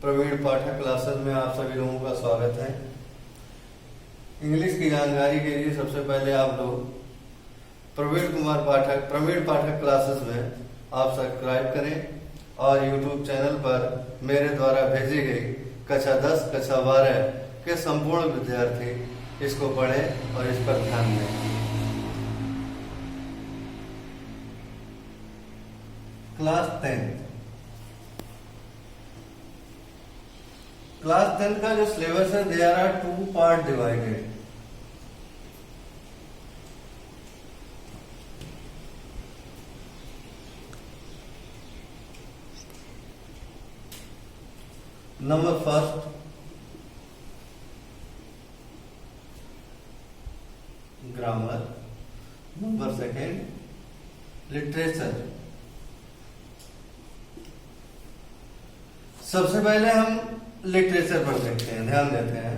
प्रवीण पाठक classes में आप सभी लोगों का स्वागत है। इंग्लिश की जानकारी के लिए सबसे पहले आप लोग प्रवीण पाठक क्लासेस में आप सब्सक्राइब करें और यूट्यूब चैनल पर मेरे द्वारा भेजी गई कक्षा 10, कक्षा 12 के संपूर्ण विद्यार्थी इसको पढ़ें और इस पर ध्यान दें। क्लास 10 का जो सिलेबस है, there are 2 part divided. Number first grammar, number second literature. सबसे पहले हम लिटरेचर पर देखते हैं, ध्यान देते हैं।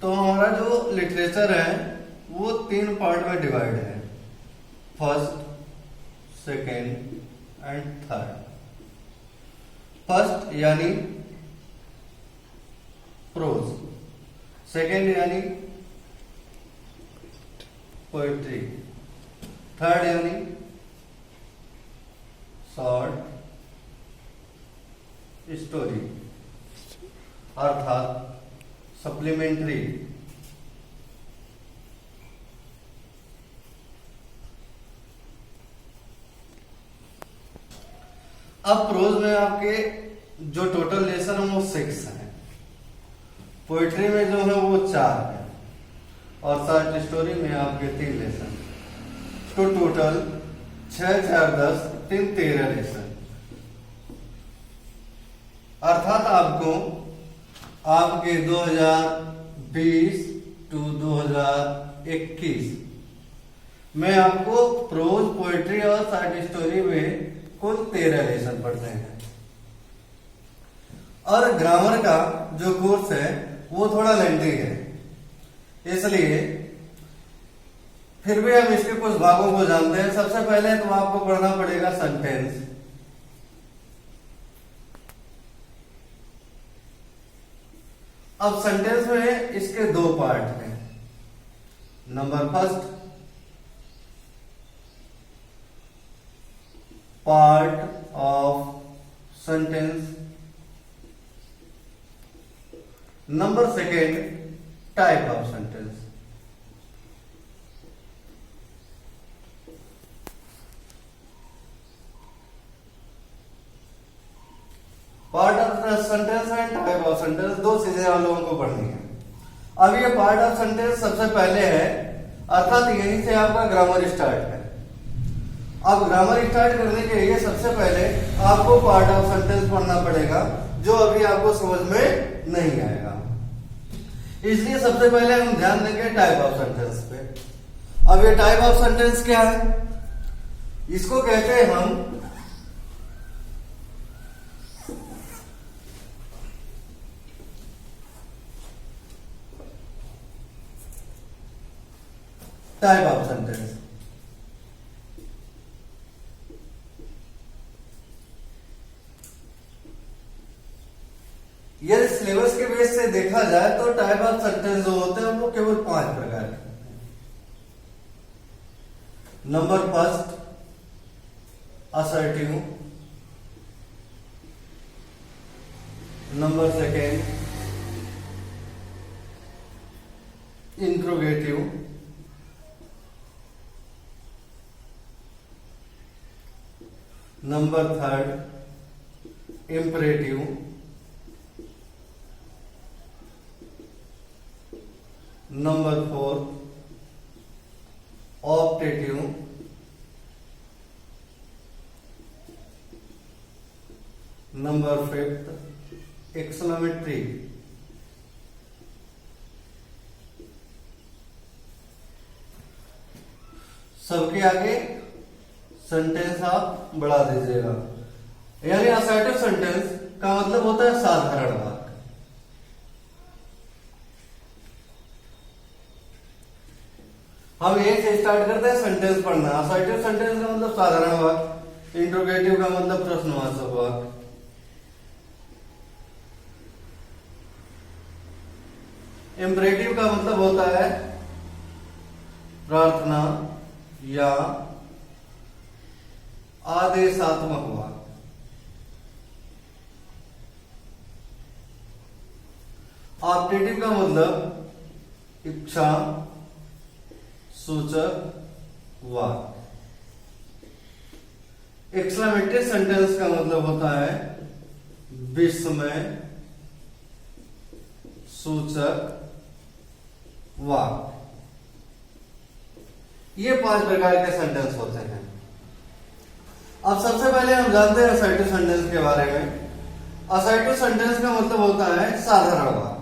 तो हमारा जो लिटरेचर है वो 3 पार्ट में डिवाइड है, first, second and third. First यानी प्रोज, सेकेंड यानी पोएट्री, थर्ड यानी शॉर्ट स्टोरी अर्थात सप्लीमेंट्री। अब प्रोज में आपके जो टोटल लेसन है वो 6 है, पोएट्री में जो है वो 4 है और शॉर्ट स्टोरी में आपके 3 लेसन। तो टोटल 6, 4, 10, 3, 13 लेसन। अर्थात आपको आपके 2020 टू 2021 में आपको प्रोज, पोएट्री और शॉर्ट स्टोरी में कुल 13 लेसन पढ़ते हैं। और ग्रामर का जो कोर्स है वो थोड़ा लेंथी है, इसलिए फिर भी हम इसके कुछ भागों को जानते हैं। सबसे पहले तो आपको पढ़ना पड़ेगा सेंटेंस। अब सेंटेंस में इसके 2 पार्ट हैं। Number first part of sentence, number second type of sentence. Part of sentence and type of sentence, 2 चीजें आप लोगों को पढ़नी है। अब ये पार्ट ऑफ सेंटेंस सबसे पहले है, अर्थात यहीं से आपका ग्रामर स्टार्ट है। अब ग्रामर स्टार्ट करने के लिए सबसे पहले आपको पार्ट ऑफ सेंटेंस पढ़ना पड़ेगा, जो अभी आपको समझ में नहीं आएगा। इसलिए सबसे पहले हम ध्यान देंगे टाइप ऑफ सेंटेंस पे। अब ये टाइप ऑफ सेंटेंस क्या है? इसको कहते हैं हम टाइप ऑफ सेंटेंस। यदि सिलेबस के बेस से देखा जाए तो टाइप ऑफ सेंटेंस जो होते हैं वो केवल 5 प्रकार के होते हैं। Number first assertive, number second interrogative, number third imperative, number 4 optative, number 5 exclamatory. सबके आगे सेंटेंस आप बढ़ा दीजिएगा, यानी असर्टिव सेंटेंस का मतलब होता है साधारण वाक्य। हम ए से स्टार्ट करते हैं सेंटेंस पढ़ना। असर्टिव सेंटेंस का मतलब साधारण वाक्य, इंट्रोगेटिव का मतलब प्रश्नवाचक वाक्य, इम्परेटिव का मतलब होता है प्रार्थना या आदेशात्मक वाक्य। ऑप्टेटिव का मतलब इच्छा सूचक वाक्य। एक्सक्लेमेटरी सेंटेंस का मतलब होता है विस्मय सूचक वाक्य। ये 5 प्रकार के सेंटेंस होते हैं। अब सबसे पहले हम जानते हैं असर्टिव सेंटेंस के बारे में। असर्टिव सेंटेंस का मतलब होता है साधारण वाक्य।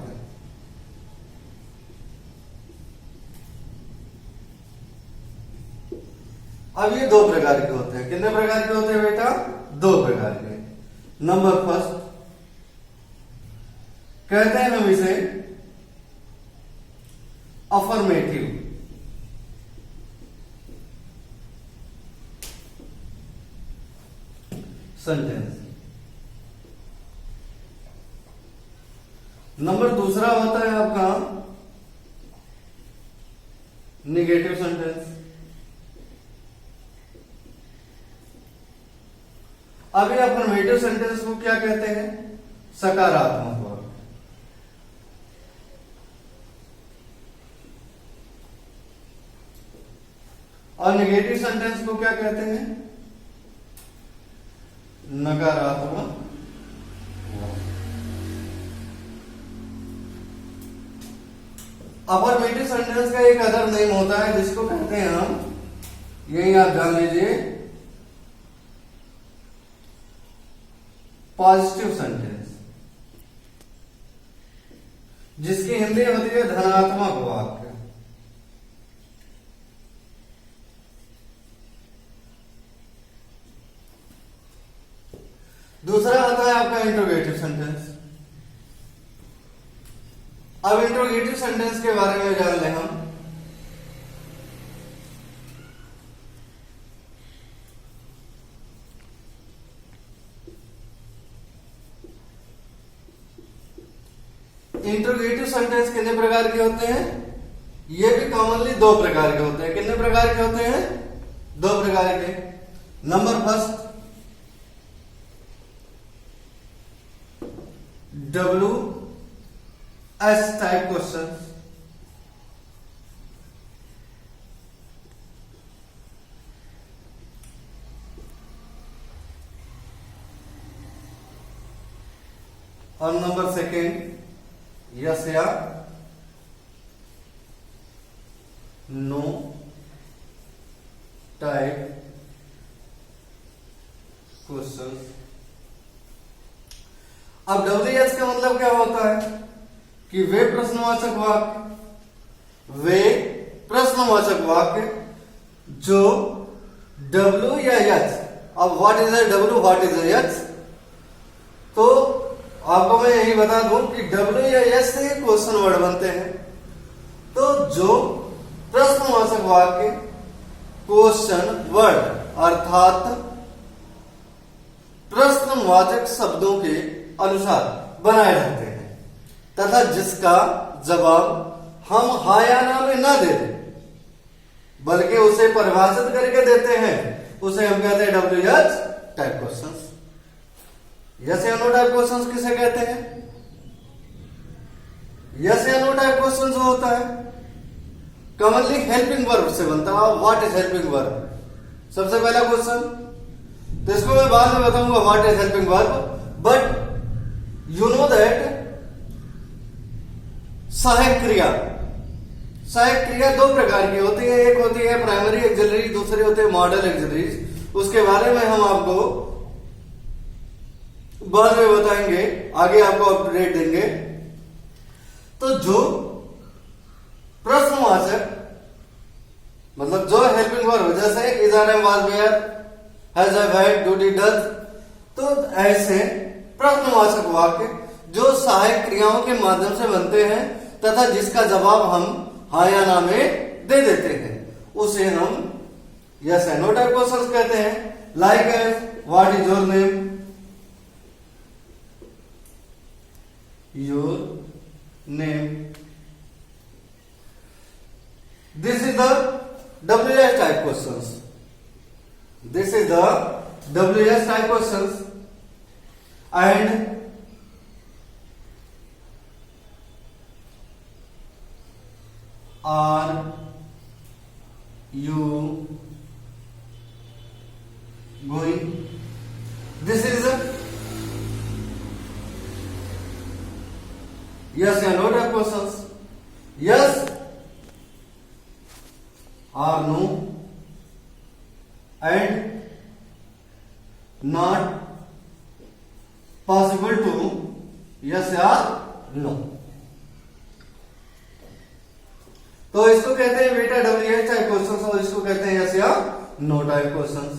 अब ये 2 प्रकार के होते हैं। कितने प्रकार के होते हैं बेटा? 2 प्रकार के। नंबर फर्स्ट कहते हैं हम इसे अफर्मेटिव सेंटेंस। नंबर दूसरा होता है आपका निगेटिव सेंटेंस। अभी अफर्मेटिव सेंटेंस को क्या कहते हैं? सकारात्मक वाक्य। और निगेटिव सेंटेंस को क्या कहते हैं? नकारात्मक। अफर्मेटिव सेंटेंस का एक अदर नेम होता है जिसको कहते हैं हम, यही आप जान लीजिए, पॉजिटिव सेंटेंस, जिसकी हिंदी होती है धनात्मक वाक्य। दूसरा आता है आपका इंट्रोगेटिव सेंटेंस। अब इंट्रोगेटिव सेंटेंस के बारे में जान लें हम। इंट्रोगेटिव सेंटेंस कितने प्रकार के होते हैं? ये भी कॉमनली 2 प्रकार के होते हैं। कितने प्रकार के होते हैं? 2 प्रकार के। Number first WS type question. और नंबर सेकेंड यस या नो टाइप क्वेश्चन। अब WS का मतलब क्या होता है कि वे प्रश्नवाचक वाक्य जो W या H। अब what is a W, what is a H? तो आपको मैं यही बता दूं कि W या H से क्वेश्चन वर्ड बनते हैं। तो जो प्रश्नवाचक वाक्य क्वेश्चन वर्ड अर्थात प्रश्नवाचक शब्दों के अनुसार बनाए जाते हैं तथा जिसका जवाब हम हाँ या ना में ना दे दें बल्कि उसे परिभाषित करके देते हैं, उसे हम कहते हैं WH टाइप क्वेश्चंस। यस या नो टाइप क्वेश्चंस किसे कहते हैं? यस या नो टाइप क्वेश्चन जो होता है कॉमनली हेल्पिंग वर्ब से बनता है। What is helping verb? सबसे पहला क्वेश्चन, तो इसको मैं बाद में बताऊंगा what is helping verb. But you know that सहायक क्रिया 2 प्रकार की होती है। एक होती है प्राइमरी एक्सिलरी, दूसरी होती है मॉडल एक्सिलरीज। उसके बारे में हम आपको बाद में बताएंगे, आगे आपको अपडेट देंगे। तो जो प्रश्नवाचक मतलब जो हेल्पिंग वर्ब, जैसे is are am was were has I had do did does, तो ऐसे प्रश्नवाचक वाक्य जो सहायक क्रियाओं के माध्यम से बनते हैं तथा जिसका जवाब हम हाँ या ना में दे देते हैं, उसे हम yes and no type questions कहते हैं। Like as what is your name, your name WS type questions and are you going, this reason, yes या no type questions, yes or no and not possible to yes या no। तो इसको कहते हैं बेटा WH type questions और इसको कहते हैं यस या नो टाइप क्वेश्चंस।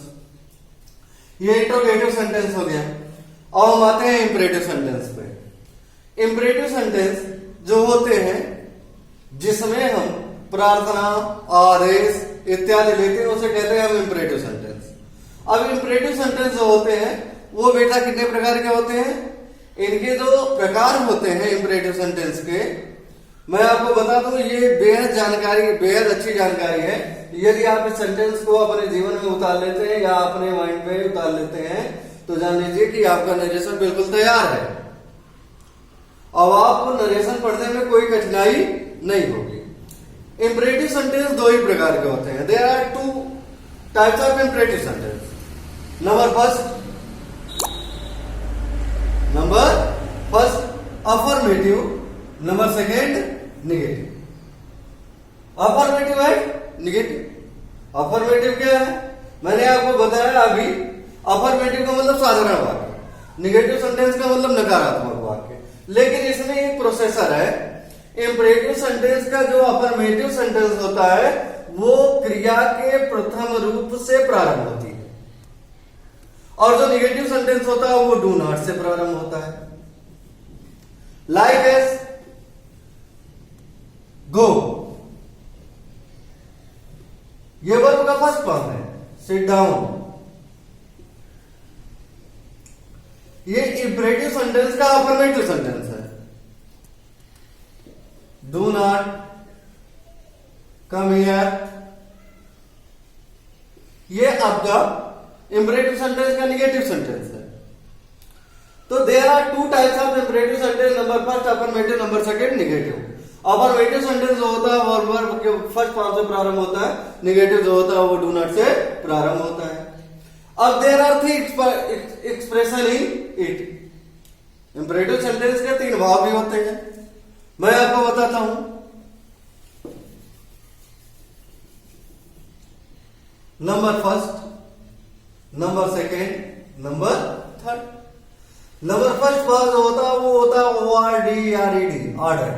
ये इंट्रोगेटिव सेंटेंस हो गया। अब हम आते हैं इंपरेटिव सेंटेंस पे। इंपरेटिव सेंटेंस जो होते हैं जिसमें हम प्रार्थना, आदेश इत्यादि लेते हैं उसे कहते हैं हम इंपरेटिव सेंटेंस। अब इंपरेटिव सेंटेंस जो होते हैं वो बेटा कितने प्रकार के होते हैं? इनके जो प्रकार होते हैं इंपरेटिव सेंटेंस के, मैं आपको बता दूं ये बेहद अच्छी जानकारी है। यदि आप इस सेंटेंस को अपने जीवन में उतार लेते हैं या अपने माइंड में उतार लेते हैं तो जान लीजिए कि आपका नरेशन बिल्कुल तैयार है। अब आपको नरेशन पढ़ने में कोई कठिनाई नहीं होगी। इंपरेटिव सेंटेंस दो ही प्रकार के होते हैं। There are two types of imperative sentence. Number first affirmative, number second negative. Affirmative है निगेटिव। अफर्मेटिव क्या है? मैंने आपको बताया अभी। अफर्मेटिव का मतलब साधारण वाक्य, निगेटिव सेंटेंस का मतलब नकारात्मक वाक्य। लेकिन इसमें एक प्रोसेसर है। इंपरेटिव सेंटेंस का जो अफर्मेटिव सेंटेंस होता है वो क्रिया के प्रथम रूप से प्रारंभ होती है और जो निगेटिव सेंटेंस होता है वो डू नॉट से प्रारंभ होता है। लाइक एस गो, ये वर्ब का फर्स्ट फॉर्म है। सिट डाउन, ये इंपरेटिव सेंटेंस का अफर्मेटिव सेंटेंस है। डू नॉट कम हियर, ये आपका इंपरेटिव सेंटेंस का निगेटिव सेंटेंस है। तो there are two types of imperative sentence. Number first affirmative, number second negative. Affirmative sentence जो होता है वो वर्ब के फर्स्ट फॉर्म से प्रारंभ होता है। निगेटिव जो होता है वो डू नॉट से प्रारंभ होता है। अब there are three expression in it. Imperative sentence के तीन भाव भी होते हैं, मैं आपको बताता हूं। Number first, number second, number third. Number first भाव जो होता है वो होता है ORDERED, ऑर्डर,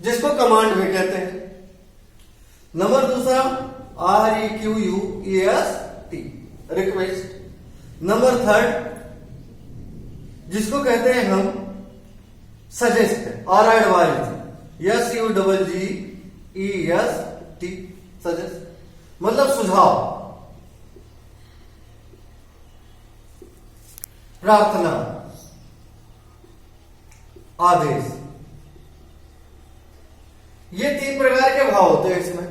जिसको कमांड भी कहते हैं। नंबर दूसरा REQUEST, रिक्वेस्ट। नंबर थर्ड जिसको कहते हैं हम सजेस्ट और एडवाइज, SUGGEST, सजेस्ट मतलब सुझाव, प्रार्थना, आदेश। ये तीन प्रकार के भाव होते हैं इसमें।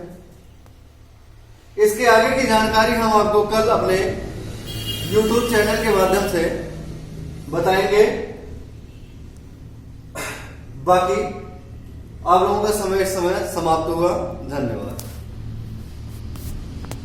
इसके आगे की जानकारी हम आपको कल अपने YouTube चैनल के माध्यम से बताएंगे। बाकी आप लोगों का समय समाप्त हुआ। धन्यवाद।